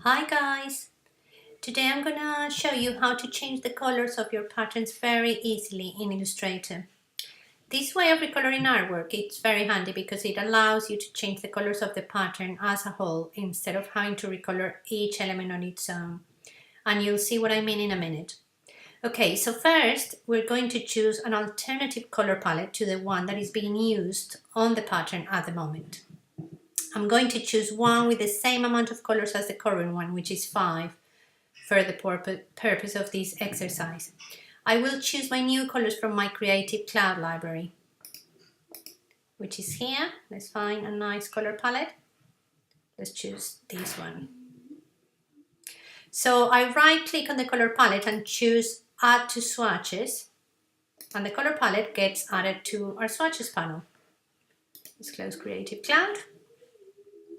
Hi guys! Today I'm gonna show you how to change the colors of your patterns very easily in Illustrator. This way of recoloring artwork, it's very handy because it allows you to change the colors of the pattern as a whole instead of having to recolor each element on its own. And you'll see what I mean in a minute. Okay, so first we're going to choose an alternative color palette to the one that is being used on the pattern at the moment. I'm going to choose one with the same amount of colors as the current one, which is 5, for the purpose of this exercise. I will choose my new colors from my Creative Cloud library, which is here. Let's find a nice color palette. Let's choose this one. So I right click on the color palette and choose Add to Swatches, and the color palette gets added to our swatches panel. Let's close Creative Cloud.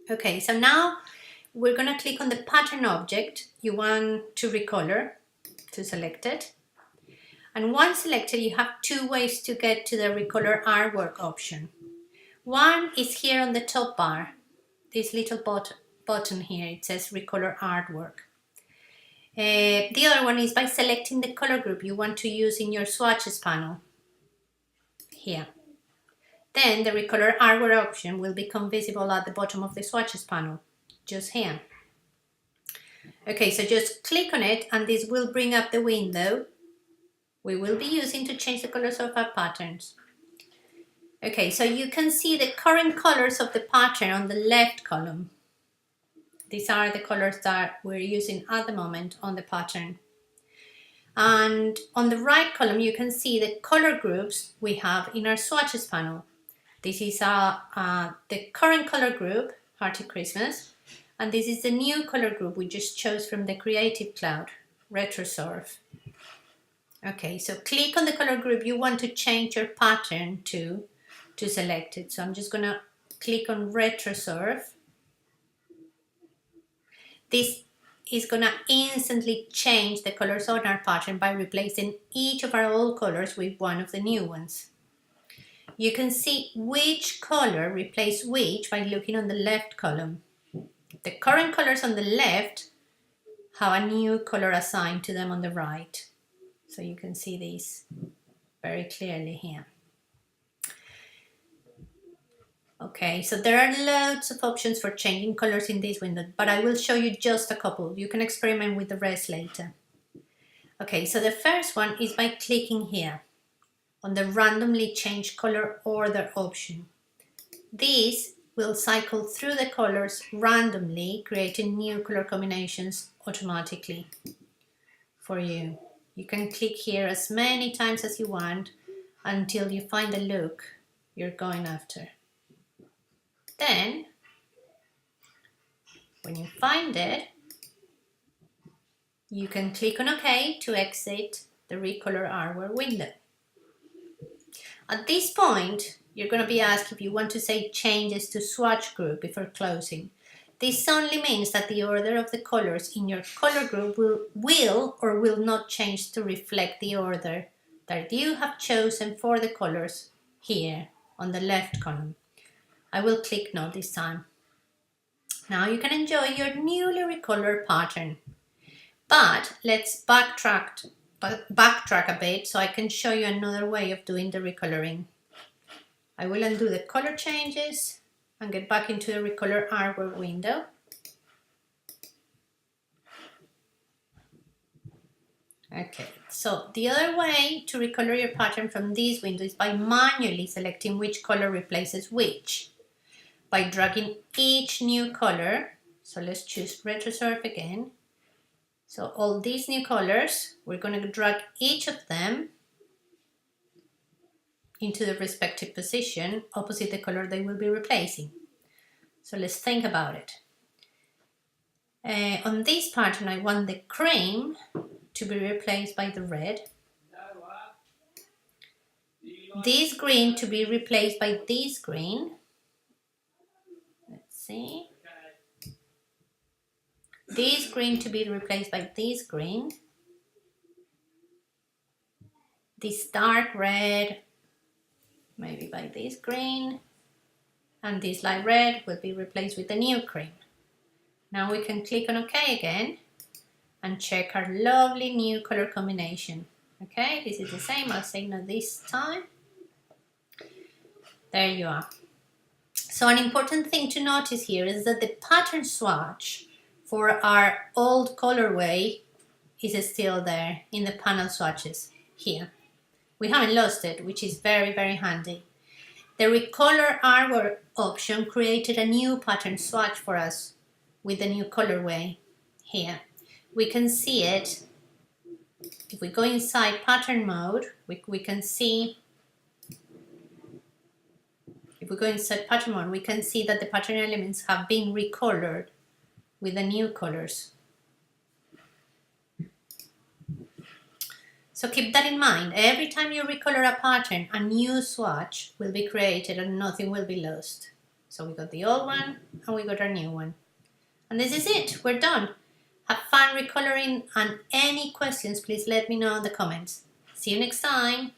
Okay, so now we're going to click on the pattern object you want to recolor, to select it. And once selected, you have two ways to get to the Recolor Artwork option. One is here on the top bar, this little button here, it says Recolor Artwork. The other one is by selecting the color group you want to use in your swatches panel, here. Then the Recolor Artwork option will become visible at the bottom of the swatches panel, just here. Okay, so just click on it and this will bring up the window we will be using to change the colors of our patterns. Okay, so you can see the current colors of the pattern on the left column. These are the colors that we're using at the moment on the pattern. And on the right column, you can see the color groups we have in our swatches panel. This is the current color group, Hearty Christmas, and this is the new color group we just chose from the Creative Cloud, Retrosurf. Okay, so click on the color group you want to change your pattern to select it. So I'm just gonna click on Retrosurf. This is gonna instantly change the colors on our pattern by replacing each of our old colors with one of the new ones. You can see which color replaced which by looking on the left column. The current colors on the left have a new color assigned to them on the right. So you can see these very clearly here. Okay, so there are loads of options for changing colors in this window, but I will show you just a couple. You can experiment with the rest later. Okay, so the first one is by clicking here on the randomly change color order option. This will cycle through the colors randomly, creating new color combinations automatically for you. You can click here as many times as you want until you find the look you're going after. Then, when you find it, you can click on OK to exit the Recolor Artwork window. At this point, you're going to be asked if you want to save changes to swatch group before closing. This only means that the order of the colors in your color group will or will not change to reflect the order that you have chosen for the colors here on the left column. I will click No this time. Now you can enjoy your newly recolored pattern. But let's backtrack a bit so I can show you another way of doing the recoloring. I will undo the color changes and get back into the Recolor Artwork window. Okay, so the other way to recolor your pattern from this window is by manually selecting which color replaces which. By dragging each new color, so let's choose Retrosurf again. So all these new colors, we're going to drag each of them into the respective position opposite the color they will be replacing. So let's think about it. On this pattern, I want the cream to be replaced by the red. This green to be replaced by this green. Let's see. This green to be replaced by this green. This dark red, maybe by this green. And this light red will be replaced with the new cream. Now we can click on OK again and check our lovely new color combination. Okay, this is the same, I'll say no this time. There you are. So an important thing to notice here is that the pattern swatch for our old colorway is still there in the panel swatches here. We haven't lost it, which is very, very handy. The Recolor Artwork option created a new pattern swatch for us with the new colorway here. We can see it. If we go inside pattern mode, we can see, if we go inside pattern mode, we can see that the pattern elements have been recolored with the new colors. So keep that in mind. Every time you recolor a pattern, a new swatch will be created and nothing will be lost. So we got the old one and we got our new one. And this is it, we're done. Have fun recoloring, and any questions, please let me know in the comments. See you next time.